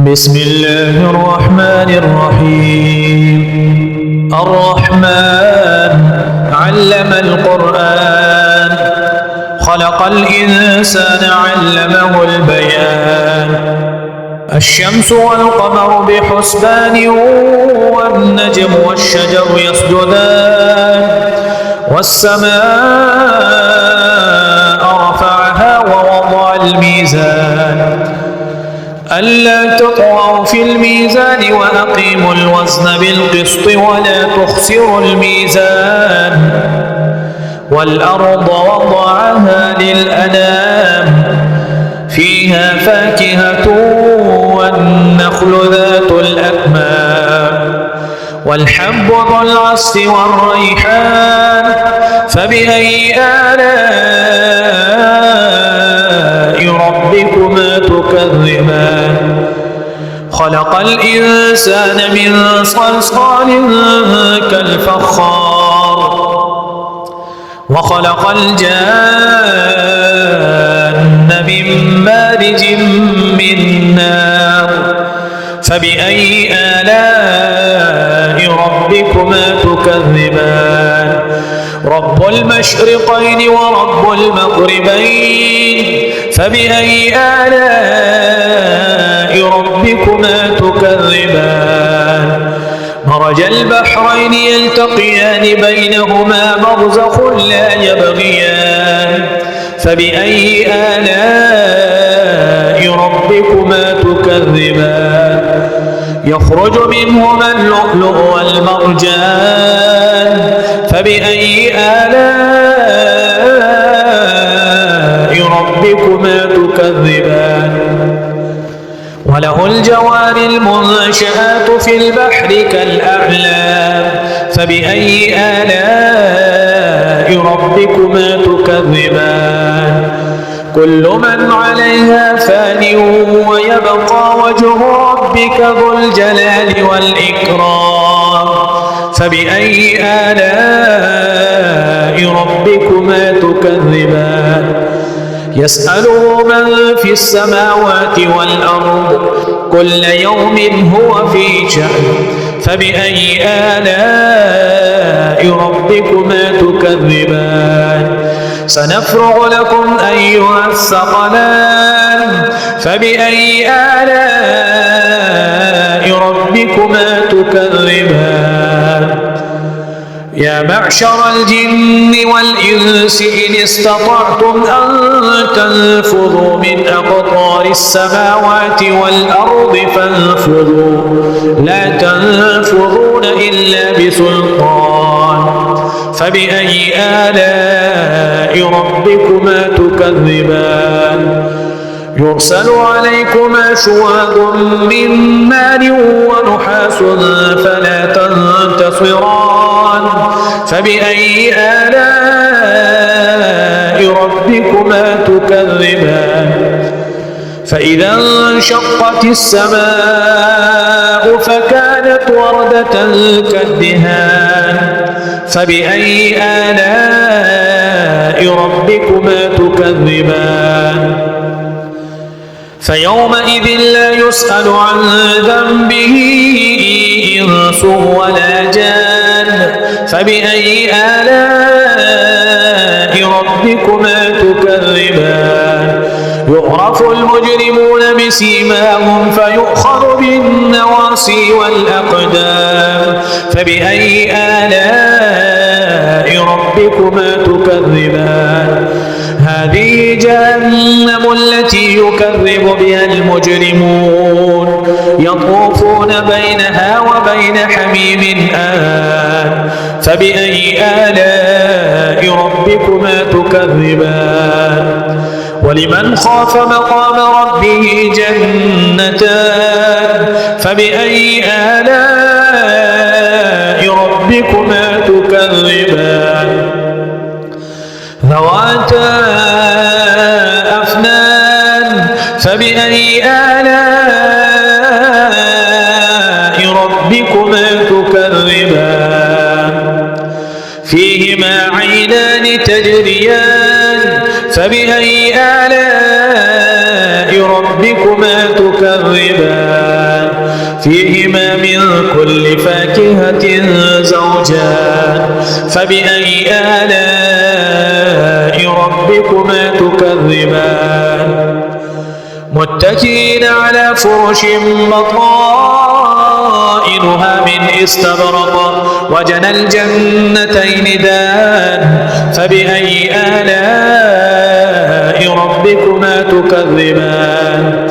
بسم الله الرحمن الرحيم. الرحمن علم القرآن، خلق الإنسان علمه البيان. الشمس والقمر بحسبان، والنجم والشجر يسجدان. والسماء رفعها ووضع الميزان، ألا تطغوا في الميزان وأقيموا الوزن بالقسط ولا تخسروا الميزان. والأرض وضعها للأنام، فيها فاكهة والنخل ذات الأكمام. والحب ذو العصف والريحان، فبأي آلاء ربكما تكذبان. خلق الإنسان من صلصال كالفخار، وخلق الجان من مارج من نار. فبأي آلاء ربكما تكذبان. رب المشرقين ورب المغربين، فبأي آلاء ربكما تكذبان. مرج البحرين يلتقيان بينهما برزخ لا يبغيان. فبأي آلاء ربكما تكذبان. يخرج منهما اللؤلؤ والمرجان. فبأي آلاء ربكما تكذبان. وله الجوار المنشآت في البحر كالأعلام. فبأي آلاء ربكما تكذبان. كل من عليها فان، ويبقى وجه ربك ذو الجلال والإكرام. فبأي آلاء ربكما تكذبان. يسأله من في السماوات والأرض، كل يوم هو في شأن. فبأي آلاء ربكما تكذبان. سنفرغ لكم أيها الثقلان. فبأي آلاء ربكما تكذبان. يا معشر الجن والإنس إن استطعتم أن تنفذوا من أقطار السماوات والأرض فانفذوا، لا تنفذون إلا بسلطان. فبأي آلاء ربكما تكذبان. يرسل عليكما شواظ من نار ونحاس فلا تنتصران. فبأي آلاء ربكما تكذبان. فإذا انشقت السماء فكانت وردة كالدهان. فبأي آلاء ربكما تكذبان. فيومئذ لا يسأل عن ذنبه إنس ولا جان. فبأي آلاء ربكما تكذبان. يعرف المجرمون بسيماهم فيؤخذ بالنواصي والأقدام. فبأي آلاء ربكما تكذبان. هذه جهنم التي يكذب بها المجرمون، يطوفون بينها وبين حميم آن. فبأي آلاء ربكما تكذبان. ولمن خاف مقام ربه جنتان. فبأي آلاء ربكما تكذبان. ذواتا أفنان. فبأي آلاء ربكما تكذبان. فيهما عينان تجريان. فبأي آلاء ربكما تكذبان فيهما من كل فاكهة زوجان فبأي آلاء ربكما تكذبان متكئين على فرش بطائنها من استبرق وجنى الجنتين دان فبأي آلاء ربكما تكذبان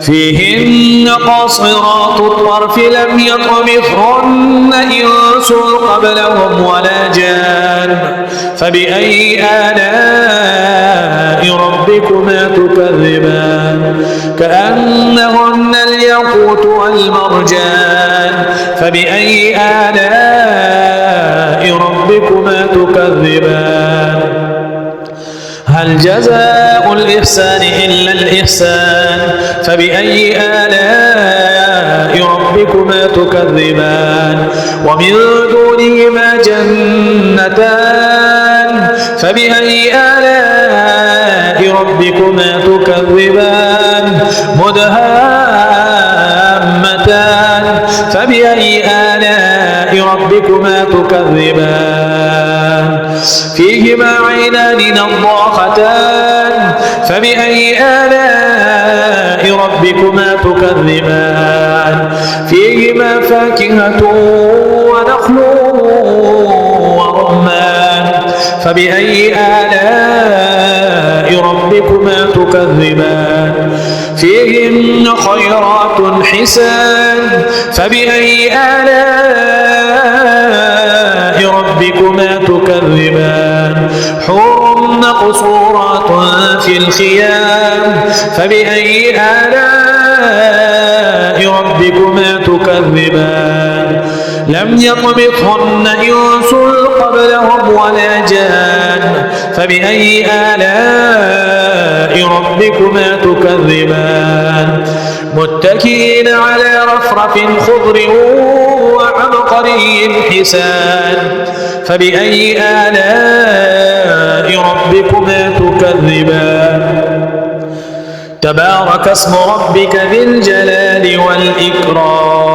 فيهن قاصرات الطرف لم يطمثهن إنس قبلهم ولا جان فبأي آلاء ربكما تكذبان كأنهن الياقوت والمرجان فبأي آلاء ربكما تكذبان هل جزاء الإحسان إلا الإحسان فبأي آلاء ربكما تكذبان ومن دونهما جنتان فبأي آلاء ربكما تكذبان مدهامتان فبأي آلاء ربكما تكذبان فيهما عينان نضاختان فبأي آلاء ربكما تكذبان فيهما فاكهة ونخل ورمان فبأي آلاء ربكما تكذبان فيهن خيرات حسان فبأي آلاء ربكما تكذبان حور مقصورات في الخيام فبأي آلاء ربكما تكذبان لم يطمثهن إنس قبلهم ولا جان فبأي آلاء ربكما تكذبان متكئين على رفرف خضر وعبقري حسان فبأي آلاء ربكما تكذبان تبارك اسم ربك ذي الجلال والإكرام